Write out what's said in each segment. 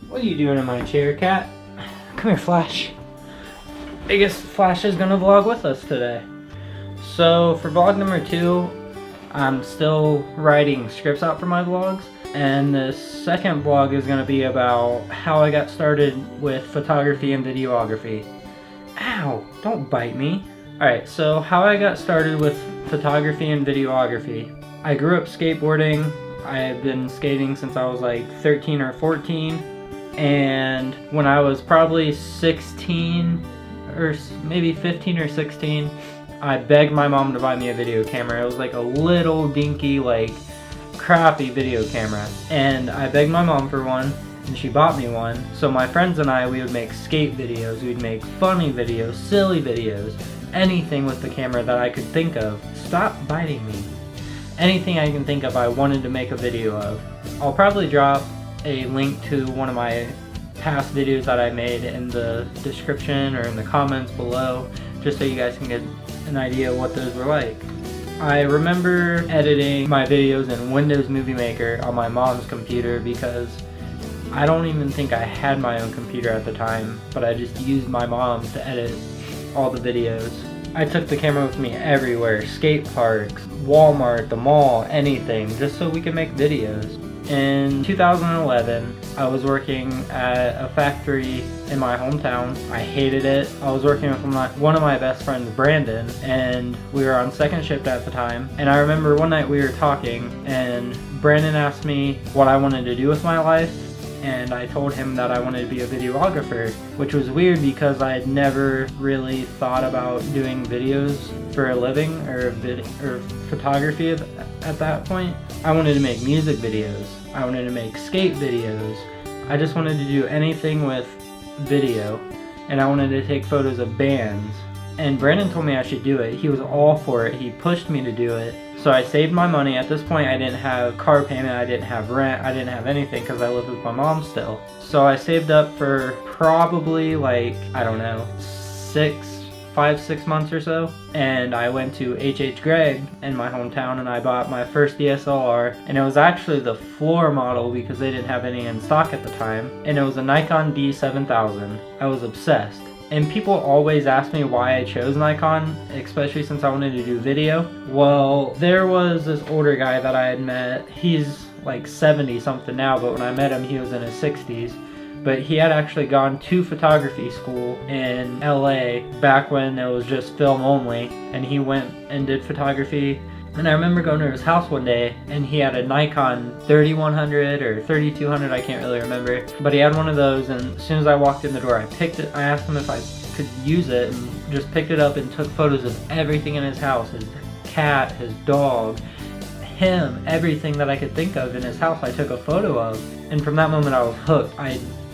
What are you doing in my chair, cat? Come here, Flash. I guess Flash is gonna vlog with us today. So for vlog number 2, I'm still writing scripts out for my vlogs. And the second vlog is gonna be about how I got started with photography and videography. Ow, don't bite me. Alright, so how I got started with photography and videography. I grew up skateboarding. I have been skating since I was like 13 or 14. And when I was probably 16 or maybe 15 or 16, I begged my mom to buy me a video camera. It was like a little dinky, like crappy video camera. And I begged my mom for one, and she bought me one. So my friends and I, we would make skate videos, we'd make funny videos, silly videos, anything with the camera that I could think of. Stop biting me. Anything I can think of, I wanted to make a video of. I'll probably drop a link to one of my past videos that I made in the description or in the comments below, just so you guys can get an idea of what those were like. I remember editing my videos in Windows Movie Maker on my mom's computer because I don't even think I had my own computer at the time, but I just used my mom's to edit all the videos. I took the camera with me everywhere, skate parks, Walmart, the mall, anything, just so we could make videos. In 2011, I was working at a factory in my hometown. I hated it. I was working with one of my best friends, Brandon, and we were on second shift at the time. And I remember one night we were talking, and Brandon asked me what I wanted to do with my life, and I told him that I wanted to be a videographer, which was weird because I had never really thought about doing videos for a living or photography at that point. I wanted to make music videos. I wanted to make skate videos. I just wanted to do anything with video, and I wanted to take photos of bands. And Brandon told me I should do it. He was all for it. He pushed me to do it. So I saved my money. At this point, I didn't have car payment, I didn't have rent, I didn't have anything because I lived with my mom still. So I saved up for probably like, I don't know, 5-6 months or so. And I went to H.H. Gregg in my hometown and I bought my first DSLR. And it was actually the floor model because they didn't have any in stock at the time. And it was a Nikon D7000. I was obsessed. And people always ask me why I chose Nikon, especially since I wanted to do video. Well, there was this older guy that I had met. He's like 70 something now, but when I met him he was in his 60s. But he had actually gone to photography school in LA back when it was just film only, and he went and did photography. And I remember going to his house one day, and he had a Nikon 3100 or 3200, I can't really remember. But he had one of those, and as soon as I walked in the door, I asked him if I could use it, and just picked it up and took photos of everything in his house. His cat, his dog, him, everything that I could think of in his house I took a photo of. And from that moment I was hooked.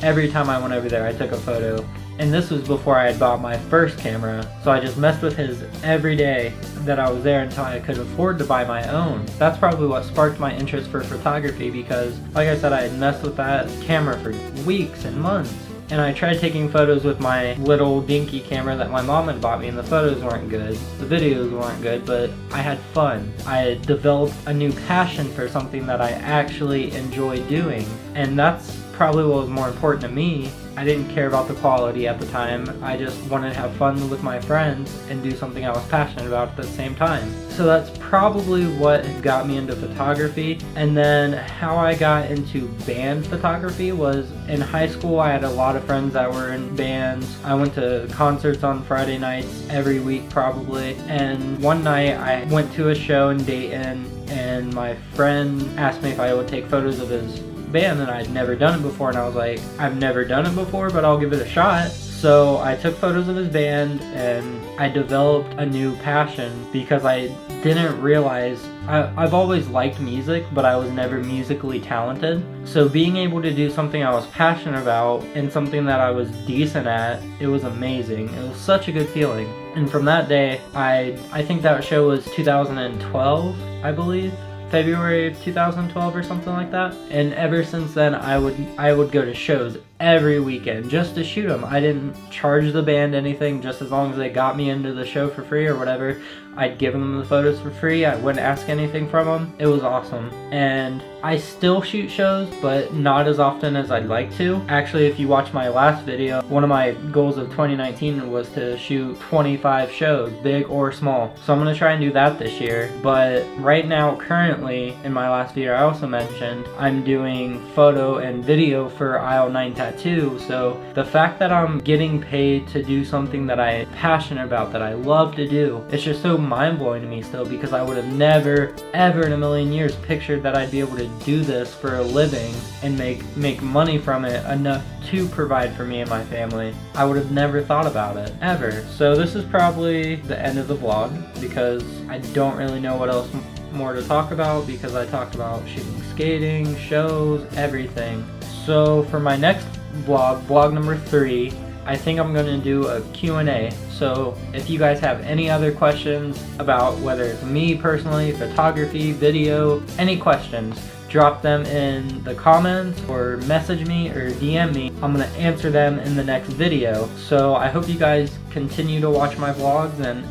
Every time I went over there I took a photo. And this was before I had bought my first camera, so I just messed with his every day that I was there until I could afford to buy my own. That's probably what sparked my interest for photography because, like I said, I had messed with that camera for weeks and months. And I tried taking photos with my little dinky camera that my mom had bought me, and the photos weren't good, the videos weren't good, but I had fun. I had developed a new passion for something that I actually enjoy doing, and that's probably what was more important to me. I didn't care about the quality at the time. I just wanted to have fun with my friends and do something I was passionate about at the same time. So that's probably what got me into photography. And then how I got into band photography was in high school. I had a lot of friends that were in bands. I went to concerts on Friday nights every week probably. And one night I went to a show in Dayton, and my friend asked me if I would take photos of his band, and I'd never done it before, and I was like, I've never done it before, but I'll give it a shot. So I took photos of his band, and I developed a new passion because I didn't realize, I've always liked music, but I was never musically talented. So being able to do something I was passionate about and something that I was decent at, it was amazing. It was such a good feeling. And from that day, I think that show was 2012, I believe. February of 2012 or something like that. And ever since then I would go to shows every weekend just to shoot them. I didn't charge the band anything, just as long as they got me into the show for free or whatever. I'd give them the photos for free. I wouldn't ask anything from them. It was awesome. And I still shoot shows, but not as often as I'd like to. Actually, if you watch my last video, one of my goals of 2019 was to shoot 25 shows, big or small. So I'm gonna try and do that this year. But right now, currently, in my last video I also mentioned, I'm doing photo and video for Aisle 9 Tattoo. So the fact that I'm getting paid to do something that I'm passionate about, that I love to do, it's just so mind-blowing to me still, because I would have never ever in a million years pictured that I'd be able to do this for a living and make money from it enough to provide for me and my family. I would have never thought about it ever. So this is probably the end of the vlog, because I don't really know what else more to talk about, because I talked about shooting skating, shows, everything. So for my next vlog number 3, I think I'm going to do a Q&A. So if you guys have any other questions about whether it's me personally, photography, video, any questions, drop them in the comments or message me or DM me. I'm going to answer them in the next video. So I hope you guys continue to watch my vlogs, and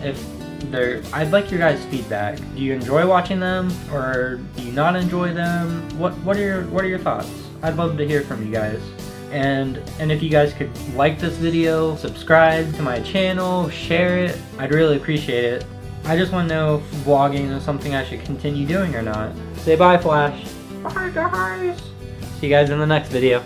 I'd like your guys' feedback. Do you enjoy watching them, or do you not enjoy them? What are your thoughts? I'd love to hear from you guys. And if you guys could like this video, subscribe to my channel, share it, I'd really appreciate it. I just want to know if vlogging is something I should continue doing or not. Say bye, Flash. Bye, guys. See you guys in the next video.